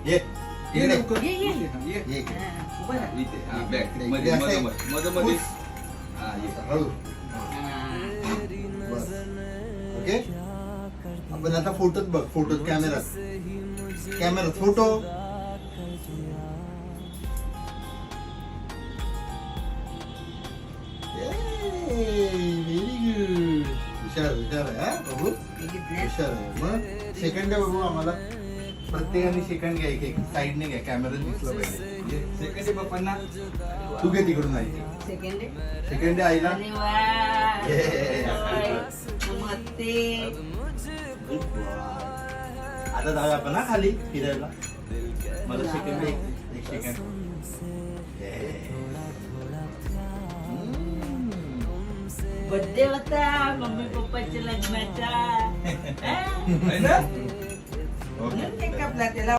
ये ये इकडे. लवकर. ये, ये. ये. ये. उभा राहा. इथे हा बॅग इकडे मध्ये असं आहे. मध्ये मध्ये हा ये हळू. बस. ओके आपण आता फोटोत बघ. फोटोत कॅमेरात फोटो. Very good. हुशार आहे हा बघू. हुशार आहे. मग सेकंड बघू आम्हाला. प्रत्येकाने सेकंड घ्या. एक साईडने घ्या. कॅमेरा दिसला पाहिजे. सेकंड आहे बाप्पांना. तू घे तिकडून आई. सेकंड सेकंड आईला. अरे वा. Yeah. नमस्ते. आता जाऊया आपण ना खाली फिरायला. मला सेकंड एक सेकंड. बर्थडे होता मम्मी पप्पाच्या लग्नाचा. आहे ना म्हणून ते कापला त्याला.